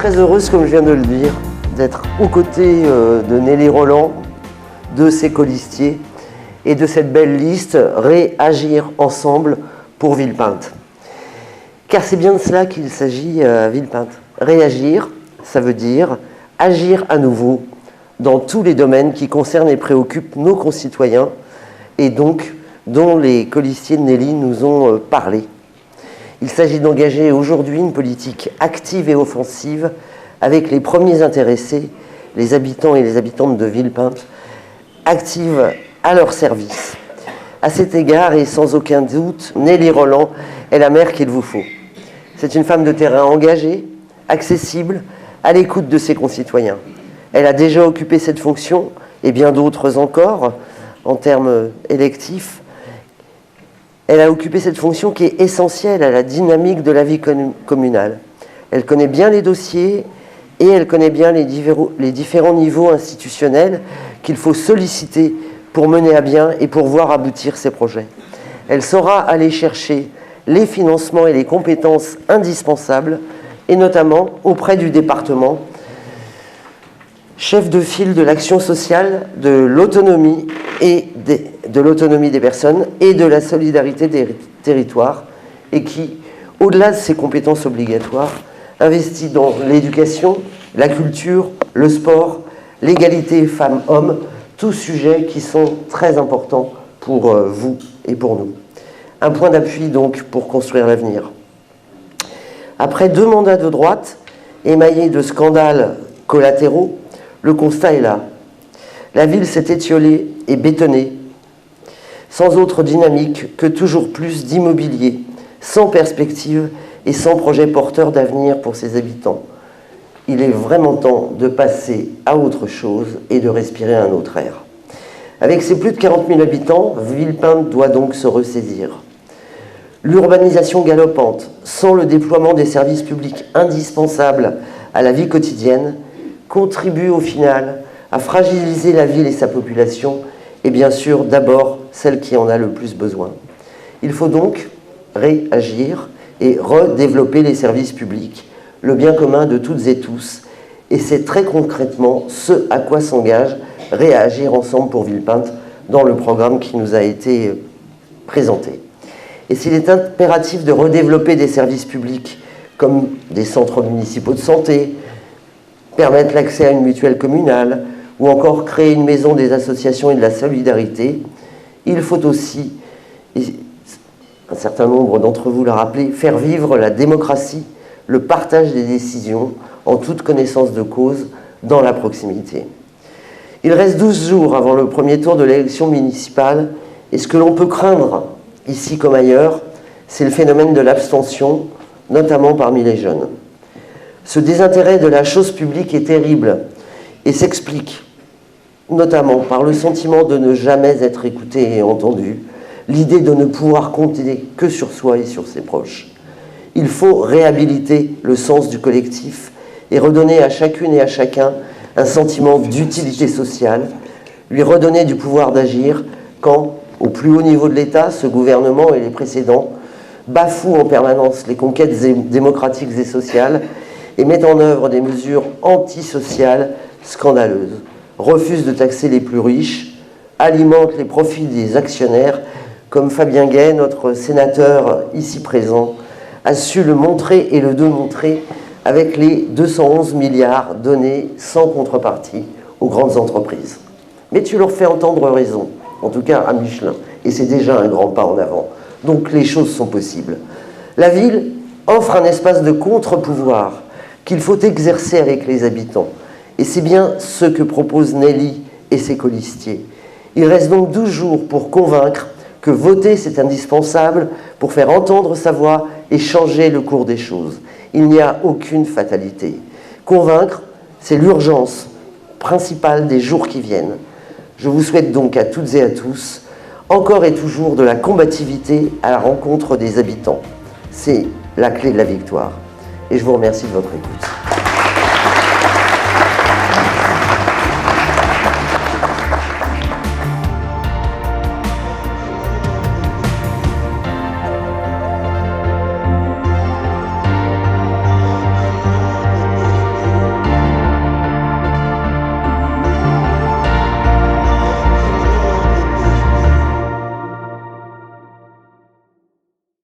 très heureuse, comme je viens de le dire, d'être aux côtés de Nelly Roland, de ses colistiers et de cette belle liste « Réagir ensemble pour Villepinte ». Car c'est bien de cela qu'il s'agit à Villepinte. Réagir, ça veut dire agir à nouveau dans tous les domaines qui concernent et préoccupent nos concitoyens et donc dont les colistiers de Nelly nous ont parlé. Il s'agit d'engager aujourd'hui une politique active et offensive avec les premiers intéressés, les habitants et les habitantes de Villepinte, active à leur service. À cet égard, et sans aucun doute, Nelly Roland est la mère qu'il vous faut. C'est une femme de terrain engagée, accessible, à l'écoute de ses concitoyens. Elle a déjà occupé cette fonction, et bien d'autres encore, en termes électifs. Elle a occupé cette fonction qui est essentielle à la dynamique de la vie communale. Elle connaît bien les dossiers et elle connaît bien les différents niveaux institutionnels qu'il faut solliciter pour mener à bien et pour voir aboutir ces projets. Elle saura aller chercher les financements et les compétences indispensables, et notamment auprès du département, chef de file de l'action sociale, de l'autonomie des personnes et de la solidarité des territoires, et qui, au-delà de ses compétences obligatoires, investit dans l'éducation, la culture, le sport, l'égalité femmes-hommes, tous sujets qui sont très importants pour vous et pour nous. Un point d'appui donc pour construire l'avenir. Après 2 mandats de droite, émaillés de scandales collatéraux, le constat est là. La ville s'est étiolée et bétonnée, sans autre dynamique que toujours plus d'immobilier, sans perspective et sans projet porteur d'avenir pour ses habitants. Il est vraiment temps de passer à autre chose et de respirer un autre air. Avec ses plus de 40 000 habitants, Villepinte doit donc se ressaisir. L'urbanisation galopante, sans le déploiement des services publics indispensables à la vie quotidienne, contribue au final à fragiliser la ville et sa population, et bien sûr d'abord celle qui en a le plus besoin. Il faut donc réagir et redévelopper les services publics, le bien commun de toutes et tous, et c'est très concrètement ce à quoi s'engage Réagir ensemble pour Villepinte dans le programme qui nous a été présenté. Et s'il est impératif de redévelopper des services publics comme des centres municipaux de santé, permettre l'accès à une mutuelle communale ou encore créer une maison des associations et de la solidarité, il faut aussi, et un certain nombre d'entre vous l'a rappelé, faire vivre la démocratie, le partage des décisions en toute connaissance de cause dans la proximité. Il reste 12 jours avant le premier tour de l'élection municipale et ce que l'on peut craindre, ici comme ailleurs, c'est le phénomène de l'abstention, notamment parmi les jeunes. Ce désintérêt de la chose publique est terrible et s'explique notamment par le sentiment de ne jamais être écouté et entendu, l'idée de ne pouvoir compter que sur soi et sur ses proches. Il faut réhabiliter le sens du collectif et redonner à chacune et à chacun un sentiment d'utilité sociale, lui redonner du pouvoir d'agir quand, au plus haut niveau de l'État, ce gouvernement et les précédents bafouent en permanence les conquêtes démocratiques et sociales et mettent en œuvre des mesures antisociales scandaleuses, refusent de taxer les plus riches, alimentent les profits des actionnaires, comme Fabien Gay, notre sénateur ici présent, a su le montrer et le démontrer avec les 211 milliards donnés sans contrepartie aux grandes entreprises. Mais tu leur fais entendre raison, en tout cas à Michelin, et c'est déjà un grand pas en avant. Donc les choses sont possibles. La ville offre un espace de contre-pouvoir qu'il faut exercer avec les habitants. Et c'est bien ce que proposent Nelly et ses colistiers. Il reste donc 12 jours pour convaincre que voter c'est indispensable pour faire entendre sa voix et changer le cours des choses. Il n'y a aucune fatalité. Convaincre, c'est l'urgence principale des jours qui viennent. Je vous souhaite donc à toutes et à tous, encore et toujours de la combativité à la rencontre des habitants. C'est la clé de la victoire. Et je vous remercie de votre écoute.